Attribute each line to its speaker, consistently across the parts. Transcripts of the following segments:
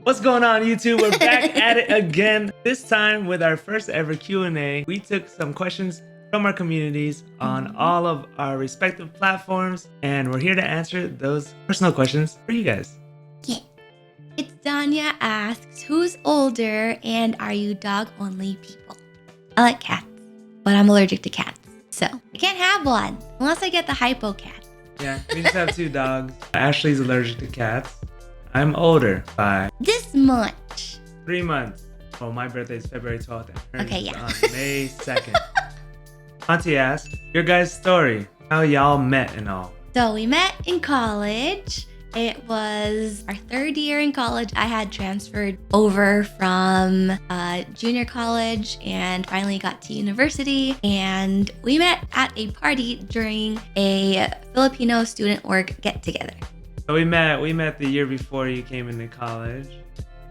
Speaker 1: What's going on, YouTube? We're back at it again. This time with our first ever Q&A. We took some questions from our communities on all of our respective platforms, and we're here to answer those personal questions for you guys.
Speaker 2: Yeah. It's Danya asks, who's older and are you dog-only people? I like cats, but I'm allergic to cats, so I can't have one unless I get the hypo cat.
Speaker 1: Yeah, we just have 2 dogs. Ashley's allergic to cats. I'm older by
Speaker 2: This much.
Speaker 1: 3 months. Well, my birthday is February 12th and hers is on May 2nd. Auntie asks, your guys' story, how y'all met and all.
Speaker 2: So we met in college. It was our 3rd year in college. I had transferred over from junior college and finally got to university. And we met at a party during a Filipino student org get-together.
Speaker 1: So we met the year before you came into college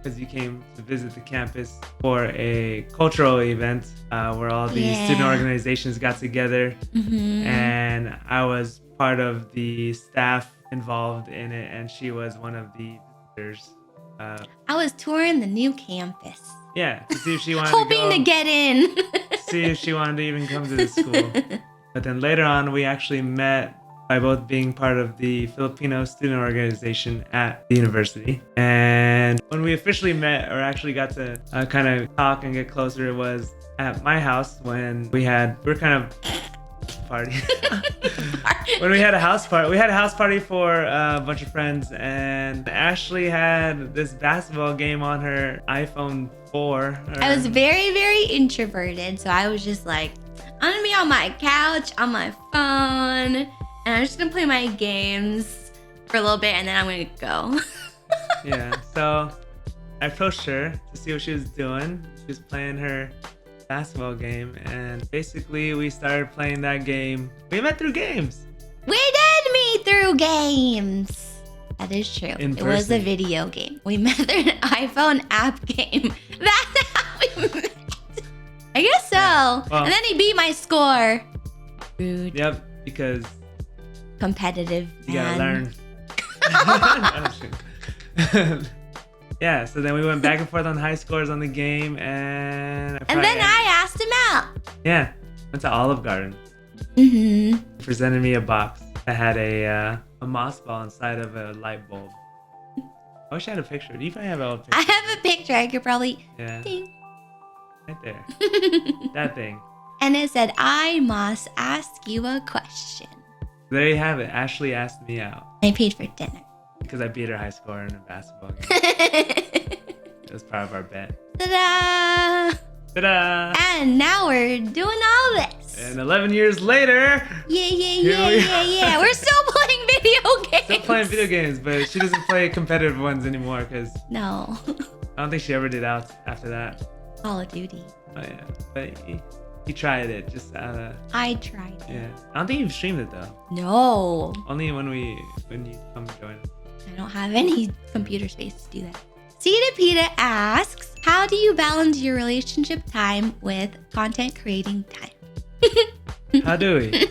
Speaker 1: because you came to visit the campus for a cultural event where all the student organizations got together. And I was part of the staff involved in it, and she was one of the visitors.
Speaker 2: I was touring the new campus.
Speaker 1: Yeah, to see if she wanted
Speaker 2: hoping to get in.
Speaker 1: See if she wanted to even come to the school. But then later on, we actually met by both being part of the Filipino student organization at the university. And when we officially met, or actually got to kind of talk and get closer, it was at my house when we were kind of party. When we had a house party. We had a house party for a bunch of friends, and Ashley had this basketball game on her iPhone 4.
Speaker 2: I was very, very introverted, so I was just like, I'm gonna be on my couch, on my phone, and I'm just gonna play my games for a little bit, and then I'm gonna go.
Speaker 1: Yeah, so I approached her to see what she was doing. She was playing her basketball game, and basically we started playing that game. We met through games.
Speaker 2: We did meet through games. That is true. It was a video game. We met through an iPhone app game. That's how we met. I guess so. Yeah. Well, and then he beat my score. Rude.
Speaker 1: Yep, because
Speaker 2: competitive.
Speaker 1: You gotta learn. Yeah, so then we went back and forth on high scores on the game, and
Speaker 2: then I asked him out.
Speaker 1: Yeah, went to Olive Garden. Presented me a box that had a moss ball inside of a light bulb. I wish I had a picture. Do you probably have a picture?
Speaker 2: I have a picture. I could probably.
Speaker 1: Yeah.
Speaker 2: Ding.
Speaker 1: Right there. That thing.
Speaker 2: And it said, I must ask you a question.
Speaker 1: There you have it. Ashley asked me out.
Speaker 2: I paid for dinner.
Speaker 1: Because I beat her high score in a basketball game. It was part of our bet.
Speaker 2: Ta-da!
Speaker 1: Ta-da!
Speaker 2: And now we're doing all this.
Speaker 1: And 11 years later.
Speaker 2: Yeah. We're still playing video games.
Speaker 1: Still playing video games, but she doesn't play competitive ones anymore because.
Speaker 2: No.
Speaker 1: I don't think she ever did out after that.
Speaker 2: Call of Duty.
Speaker 1: Oh yeah, but he tried it just out of.
Speaker 2: I tried it.
Speaker 1: Yeah, I don't think you've streamed it though.
Speaker 2: No.
Speaker 1: Only when you come join.
Speaker 2: I don't have any computer space to do that. Cita Pita asks, how do you balance your relationship time with content creating time?
Speaker 1: How do we?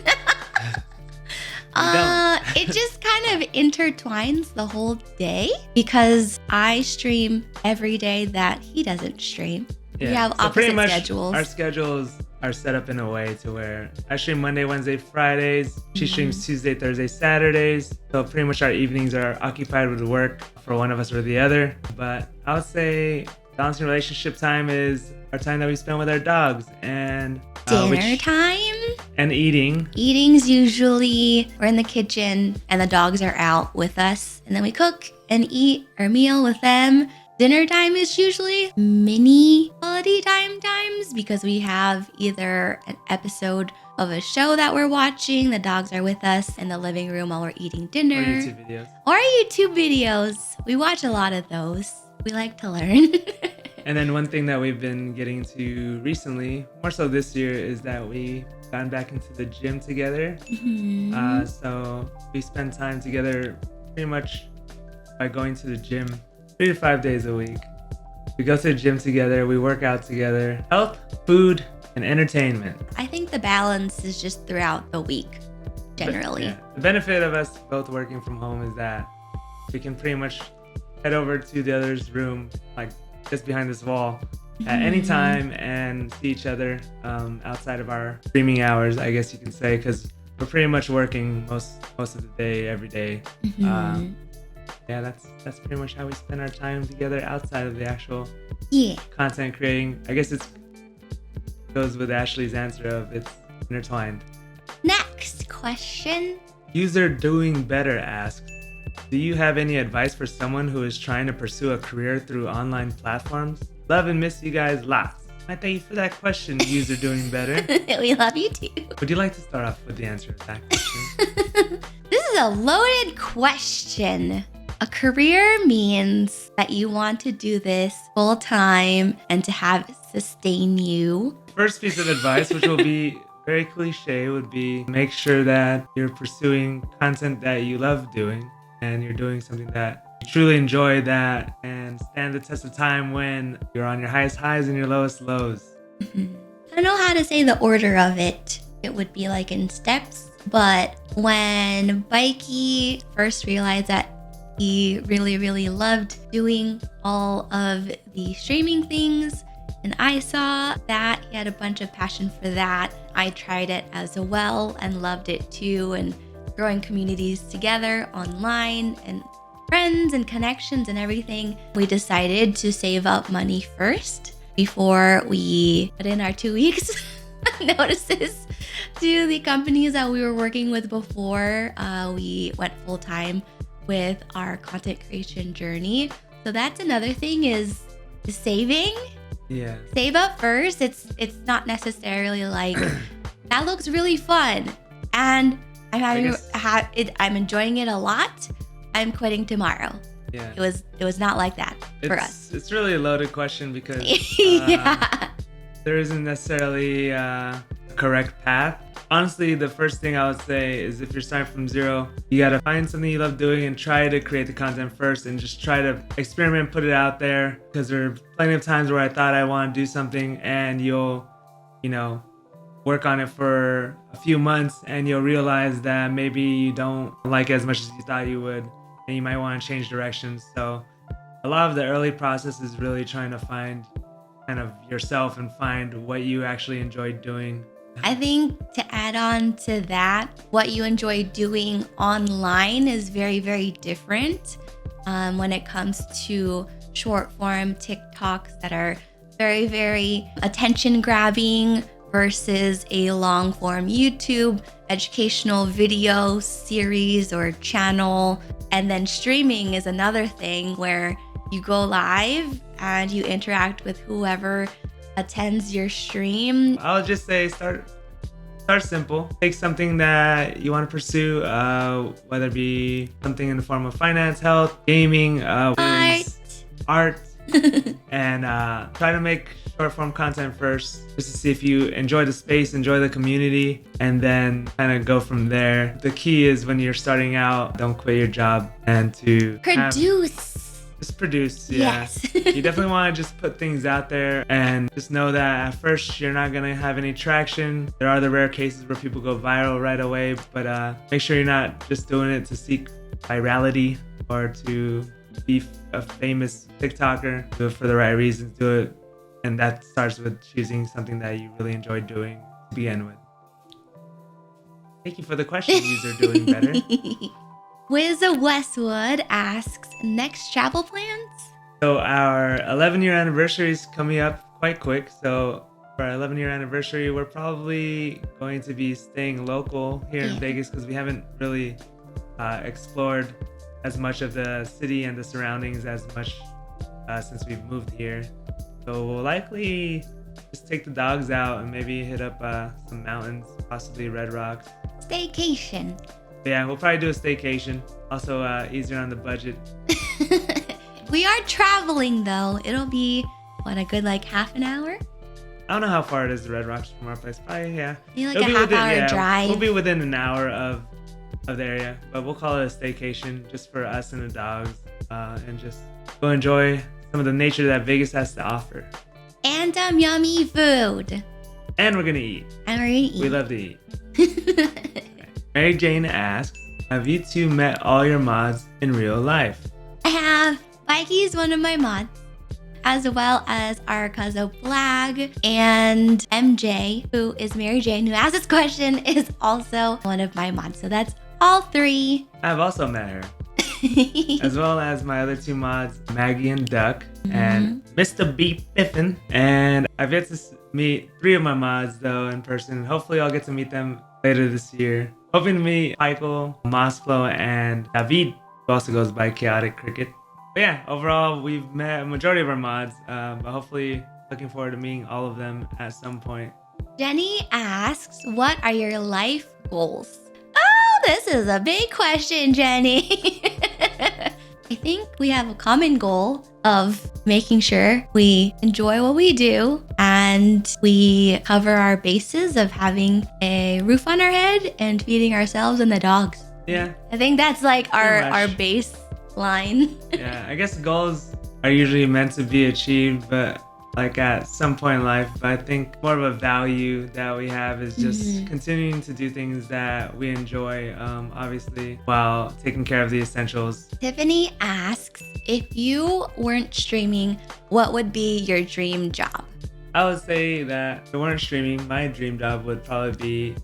Speaker 2: It just kind of intertwines the whole day because I stream every day that he doesn't stream.
Speaker 1: Yeah.
Speaker 2: We have opposite
Speaker 1: pretty much
Speaker 2: schedules.
Speaker 1: Our schedules are set up in a way to where I stream Monday, Wednesday, Fridays. She streams Tuesday, Thursday, Saturdays. So pretty much our evenings are occupied with work for one of us or the other. But I would say balancing relationship time is our time that we spend with our dogs and
Speaker 2: dinner time
Speaker 1: and eating.
Speaker 2: Eating's usually we're in the kitchen and the dogs are out with us, and then we cook and eat our meal with them. Dinner time is usually mini quality times because we have either an episode of a show that we're watching, the dogs are with us in the living room while we're eating dinner. Or YouTube videos. We watch a lot of those. We like to learn.
Speaker 1: And then one thing that we've been getting to recently, more so this year, is that we've gotten back into the gym together. So we spend time together pretty much by going to the gym 3 to 5 days a week. We go to the gym together, we work out together. Health, food, and entertainment.
Speaker 2: I think the balance is just throughout the week, generally.
Speaker 1: The benefit of us both working from home is that we can pretty much head over to the other's room, like just behind this wall, at any time and see each other outside of our streaming hours, I guess you can say, because we're pretty much working most of the day, every day. Yeah, that's pretty much how we spend our time together outside of the actual content creating. I guess it goes with Ashley's answer of it's intertwined.
Speaker 2: Next question.
Speaker 1: User Doing Better asks, do you have any advice for someone who is trying to pursue a career through online platforms? Love and miss you guys lots. I thank you for that question, User Doing Better.
Speaker 2: We love you too.
Speaker 1: Would you like to start off with the answer to that question?
Speaker 2: This is a loaded question. A career means that you want to do this full time and to have it sustain you.
Speaker 1: First piece of advice, which will be very cliche, would be make sure that you're pursuing content that you love doing and you're doing something that you truly enjoy that and stand the test of time when you're on your highest highs and your lowest lows.
Speaker 2: I don't know how to say the order of it. It would be like in steps. But when Bikey first realized that he really, really loved doing all of the streaming things, and I saw that he had a bunch of passion for that. I tried it as well and loved it too, and growing communities together online and friends and connections and everything. We decided to save up money first before we put in our 2 weeks notices to the companies that we were working with before we went full time with our content creation journey. So that's another thing is saving.
Speaker 1: Yeah.
Speaker 2: Save up first. It's not necessarily like that looks really fun and I'm enjoying it a lot. I'm quitting tomorrow.
Speaker 1: Yeah.
Speaker 2: It was not like that for us.
Speaker 1: It's really a loaded question because
Speaker 2: Yeah.
Speaker 1: there isn't necessarily a correct path. Honestly, the first thing I would say is if you're starting from zero, you gotta find something you love doing and try to create the content first and just try to experiment, put it out there. Because there are plenty of times where I thought I want to do something and you'll, work on it for a few months and you'll realize that maybe you don't like it as much as you thought you would and you might want to change directions. So a lot of the early process is really trying to find kind of yourself and find what you actually enjoy doing.
Speaker 2: I think to add on to that, what you enjoy doing online is very, very different when it comes to short form TikToks that are very, very attention grabbing versus a long form YouTube educational video series or channel. And then streaming is another thing where you go live and you interact with whoever attends your stream.
Speaker 1: I'll just say start simple. Take something that you want to pursue, whether it be something in the form of finance, health, gaming, art, and try to make short form content first just to see if you enjoy the space, enjoy the community, and then kind of go from there. The key is when you're starting out, don't quit your job and to just produce. Yeah.
Speaker 2: Yes.
Speaker 1: You definitely want to just put things out there and just know that at first you're not going to have any traction. There are the rare cases where people go viral right away, but make sure you're not just doing it to seek virality or to be a famous TikToker. Do it for the right reasons. Do it. And that starts with choosing something that you really enjoy doing to begin with. Thank you for the question, User Doing Better.
Speaker 2: Wiz Westwood asks, next travel plans?
Speaker 1: So our 11-year anniversary is coming up quite quick. So for our 11-year anniversary, we're probably going to be staying local here in Vegas because we haven't really explored as much of the city and the surroundings as much since we've moved here. So we'll likely just take the dogs out and maybe hit up some mountains, possibly Red Rocks.
Speaker 2: Staycation.
Speaker 1: Yeah, we'll probably do a staycation. Also easier on the budget.
Speaker 2: We are traveling though. It'll be, a good half an hour?
Speaker 1: I don't know how far it is to Red Rocks from our place. Probably, yeah.
Speaker 2: Maybe like a half-hour drive.
Speaker 1: We'll be within an hour of the area. But we'll call it a staycation just for us and the dogs. And just go enjoy some of the nature that Vegas has to offer.
Speaker 2: And yummy food.
Speaker 1: And we're going to eat. We love to eat. Okay. Mary Jane asks, have you two met all your mods in real life?
Speaker 2: I have. Bikey is one of my mods, as well as our cousin Blag and MJ, who is Mary Jane, who asked this question, is also one of my mods. So that's all 3.
Speaker 1: I've also met her. As well as my other 2 mods, Maggie and Duck, and Mr. B. Biffin. And I've yet to meet 3 of my mods, though, in person. Hopefully, I'll get to meet them later this year. Hoping to meet Michael, Mossflow, and David, who also goes by Chaotic Cricket. But yeah, overall, we've met a majority of our mods, but hopefully looking forward to meeting all of them at some point.
Speaker 2: Jenny asks, what are your life goals? Oh, this is a big question, Jenny. I think we have a common goal of making sure we enjoy what we do and we cover our bases of having a roof on our head and feeding ourselves and the dogs.
Speaker 1: Yeah.
Speaker 2: I think that's like our baseline.
Speaker 1: Yeah, I guess goals are usually meant to be achieved, but like at some point in life. But I think more of a value that we have is just continuing to do things that we enjoy, obviously, while taking care of the essentials.
Speaker 2: Tiffany asks, if you weren't streaming, what would be your dream job?
Speaker 1: I would say that if I weren't streaming, my dream job would probably be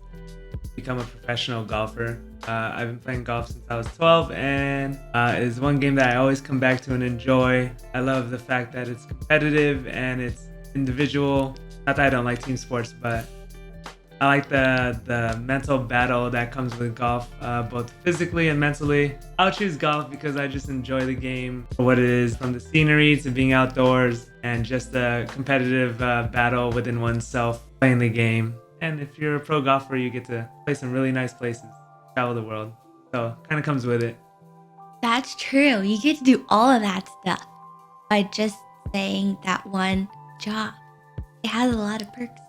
Speaker 1: become a professional golfer. I've been playing golf since I was 12, and it's one game that I always come back to and enjoy. I love the fact that it's competitive and it's individual. Not that I don't like team sports, but I like the mental battle that comes with golf, both physically and mentally. I'll choose golf because I just enjoy the game for what it is, from the scenery to being outdoors and just the competitive battle within oneself playing the game. And if you're a pro golfer, you get to play some really nice places, travel the world. So kind of comes with it.
Speaker 2: That's true. You get to do all of that stuff by just saying that one job. It has a lot of perks.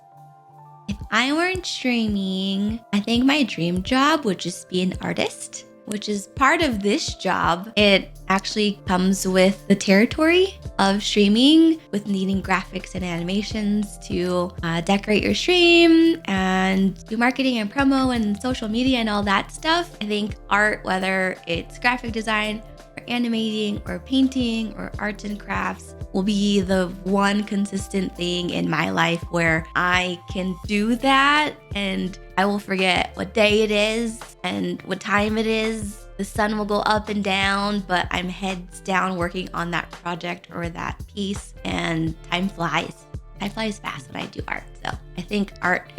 Speaker 2: If I weren't streaming, I think my dream job would just be an artist, which is part of this job. It actually comes with the territory of streaming, with needing graphics and animations to decorate your stream and do marketing and promo and social media and all that stuff. I think art, whether it's graphic design or animating or painting or arts and crafts, will be the one consistent thing in my life where I can do that and I will forget what day it is and what time it is. The sun will go up and down, but I'm heads down working on that project or that piece, and time flies. Time flies fast when I do art. So I think art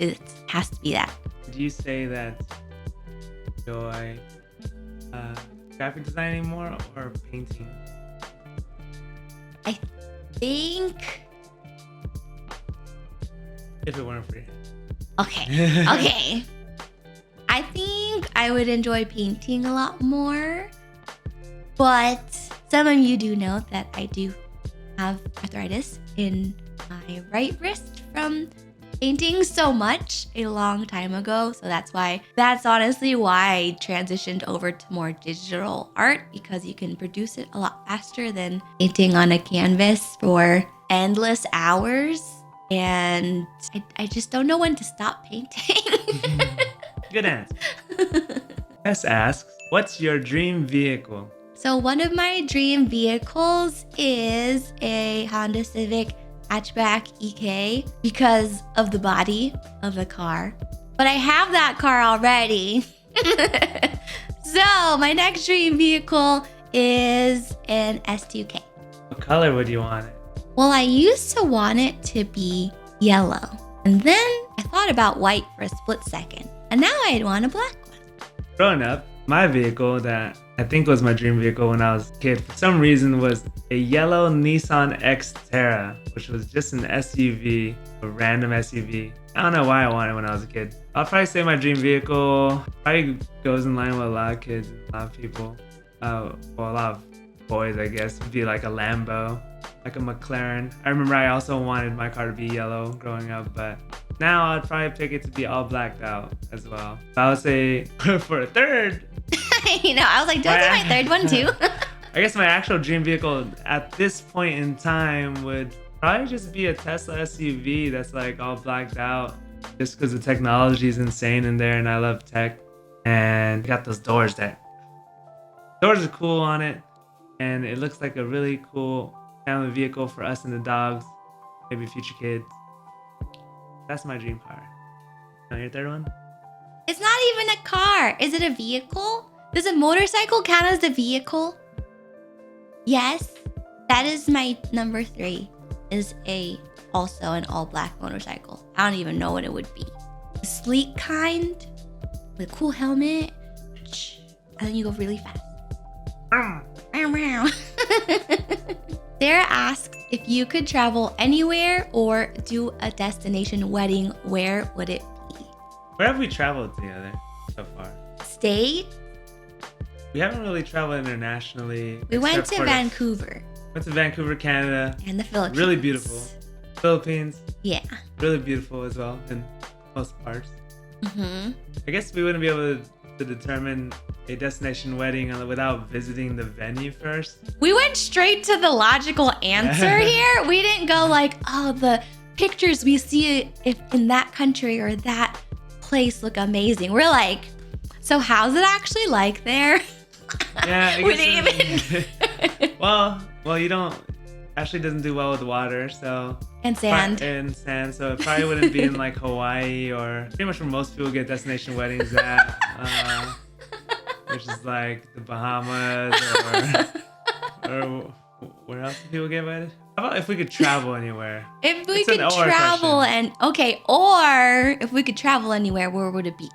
Speaker 2: has to be that.
Speaker 1: Do you say that you enjoy graphic design anymore or painting?
Speaker 2: I think...
Speaker 1: If it weren't for you.
Speaker 2: Okay. I think I would enjoy painting a lot more, but some of you do know that I do have arthritis in my right wrist from painting so much a long time ago. So that's honestly why I transitioned over to more digital art, because you can produce it a lot faster than painting on a canvas for endless hours. And I just don't know when to stop painting.
Speaker 1: Good answer. Tess asks, what's your dream vehicle?
Speaker 2: So one of my dream vehicles is a Honda Civic hatchback EK because of the body of the car. But I have that car already. So my next dream vehicle is an S2K.
Speaker 1: What color would you want it?
Speaker 2: Well, I used to want it to be yellow. And then I thought about white for a split second. And now I'd want a black one.
Speaker 1: Growing up, my vehicle that I think was my dream vehicle when I was a kid, for some reason, was a yellow Nissan Xterra, which was just an SUV, a random SUV. I don't know why I wanted it when I was a kid. I'll probably say my dream vehicle probably goes in line with a lot of kids and a lot of people. Well, a lot of boys, I guess, would be like a Lambo, like a McLaren. I remember I also wanted my car to be yellow growing up, but now I'd probably pick it to be all blacked out as well. I would say for a third.
Speaker 2: I was like, don't do my third one too.
Speaker 1: I guess my actual dream vehicle at this point in time would probably just be a Tesla SUV that's like all blacked out, just because the technology is insane in there and I love tech. And got those doors are cool on it. and it looks like a really cool family vehicle for us and the dogs, maybe future kids. That's my dream car. Your third one?
Speaker 2: It's not even a car. Is it a vehicle? Does a motorcycle count as a vehicle? Yes. That is my number 3. Is also an all black motorcycle. I don't even know what it would be. The sleek kind with a cool helmet. And then you go really fast. Sarah asks if you could travel anywhere or do a destination wedding, where would it be?
Speaker 1: Where have we traveled together so far?
Speaker 2: State?
Speaker 1: We haven't really traveled internationally.
Speaker 2: We went to Vancouver.
Speaker 1: Went to Vancouver, Canada.
Speaker 2: And the Philippines.
Speaker 1: Really beautiful. Philippines.
Speaker 2: Yeah.
Speaker 1: Really beautiful as well in most parts.
Speaker 2: Mm-hmm.
Speaker 1: I guess we wouldn't be able to determine a destination wedding without visiting the venue first.
Speaker 2: We went straight to the logical answer here. We didn't go like, oh, the pictures we see if in that country or that place look amazing. We're like, so how's it actually like there?
Speaker 1: Yeah,
Speaker 2: we didn't even.
Speaker 1: well, you don't. Ashley doesn't do well with water, so
Speaker 2: and sand.
Speaker 1: So it probably wouldn't be in like Hawaii or pretty much where most people get destination weddings at, which is like the Bahamas or where else do people get wedded? How about if we could travel anywhere?
Speaker 2: If we could travel or if we could travel anywhere, where would it be?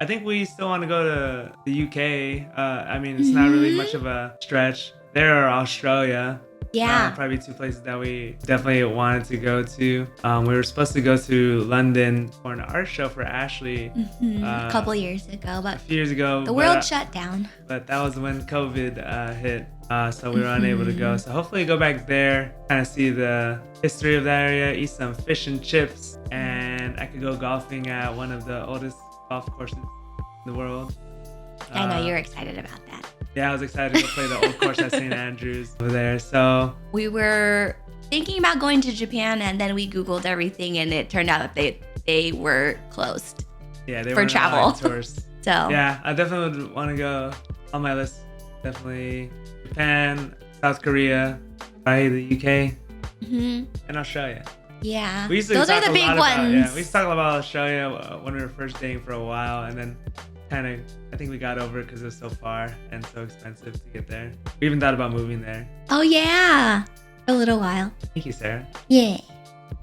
Speaker 1: I think we still want to go to the UK. I mean, it's not really much of a stretch. There or Australia.
Speaker 2: Yeah.
Speaker 1: Probably 2 places that we definitely wanted to go to. We were supposed to go to London for an art show for Ashley.
Speaker 2: A couple years ago. But
Speaker 1: a few years ago.
Speaker 2: The world shut down.
Speaker 1: But that was when COVID hit. So we were unable to go. So hopefully go back there, kind of see the history of that area, eat some fish and chips, and I could go golfing at one of the oldest golf courses in the world.
Speaker 2: I know you're excited about that.
Speaker 1: Yeah, I was excited to go play the old course at St. Andrews over there. So
Speaker 2: we were thinking about going to Japan, and then we Googled everything, and it turned out that they were closed.
Speaker 1: Yeah, they
Speaker 2: for
Speaker 1: were
Speaker 2: travel.
Speaker 1: Tourists.
Speaker 2: So
Speaker 1: yeah, I definitely would want to go on my list. Definitely Japan, South Korea, probably the UK, and Australia.
Speaker 2: Yeah,
Speaker 1: those
Speaker 2: are the big ones.
Speaker 1: We used to talk about Australia when we were first dating for a while, and then I think we got over it because it was so far and so expensive to get there. We even thought about moving there.
Speaker 2: Oh yeah, for a little while.
Speaker 1: Thank you, Sarah.
Speaker 2: Yeah.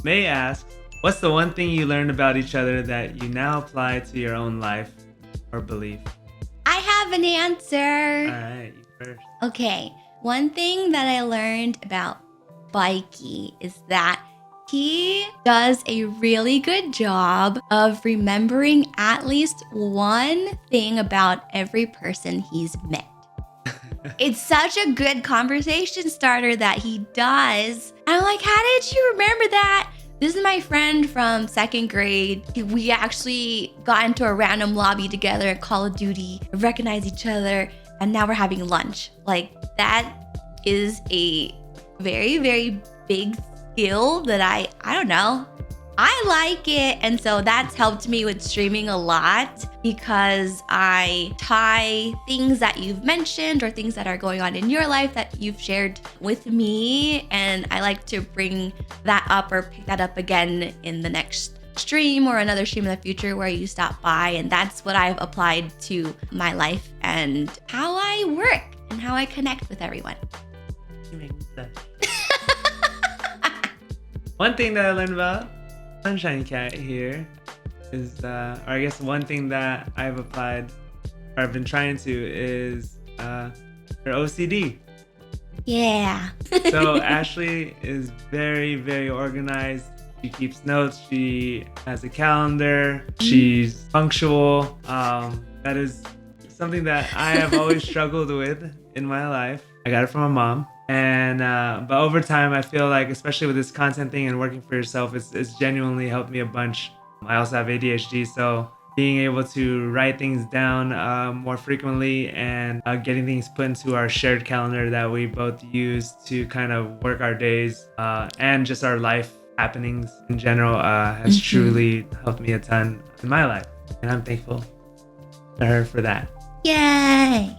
Speaker 1: May asks, what's the one thing you learned about each other that you now apply to your own life or belief?
Speaker 2: I have an answer.
Speaker 1: All right, you first.
Speaker 2: Okay, one thing that I learned about Bikey is that he does a really good job of remembering at least one thing about every person he's met. It's such a good conversation starter that he does. I'm like, how did you remember that? This is my friend from 2nd grade. We actually got into a random lobby together at Call of Duty, recognized each other, and now we're having lunch. Like, that is a very, very big skill that I don't know. I like it, and so that's helped me with streaming a lot because I tie things that you've mentioned or things that are going on in your life that you've shared with me, and I like to bring that up or pick that up again in the next stream or another stream in the future where you stop by, and that's what I've applied to my life and how I work and how I connect with everyone.
Speaker 1: You make me sad. One thing that I learned about Sunshine Cat here is, or I guess one thing that I've applied, or I've been trying to, is her OCD.
Speaker 2: Yeah.
Speaker 1: So Ashley is very, very organized. She keeps notes. She has a calendar. She's punctual. That is something that I have always struggled with in my life. I got it from my mom. And but over time, I feel like, especially with this content thing and working for yourself, it's genuinely helped me a bunch. I also have ADHD, so being able to write things down more frequently and getting things put into our shared calendar that we both use to kind of work our days and just our life happenings in general has truly helped me a ton in my life. And I'm thankful to her for that.
Speaker 2: Yay!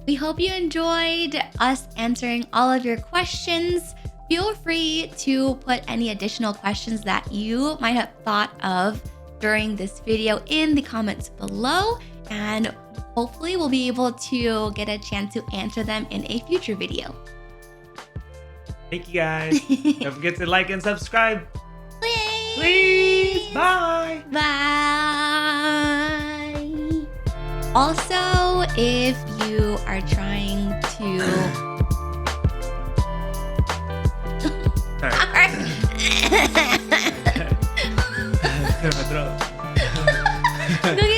Speaker 2: We hope you enjoyed us answering all of your questions. Feel free to put any additional questions that you might have thought of during this video in the comments below, and hopefully we'll be able to get a chance to answer them in a future video.
Speaker 1: Thank you guys. Don't forget to like and subscribe.
Speaker 2: Please.
Speaker 1: Bye.
Speaker 2: Bye. Also, if you are trying to...
Speaker 1: Sorry.
Speaker 2: Alright.
Speaker 1: Clear my throat.
Speaker 2: Go get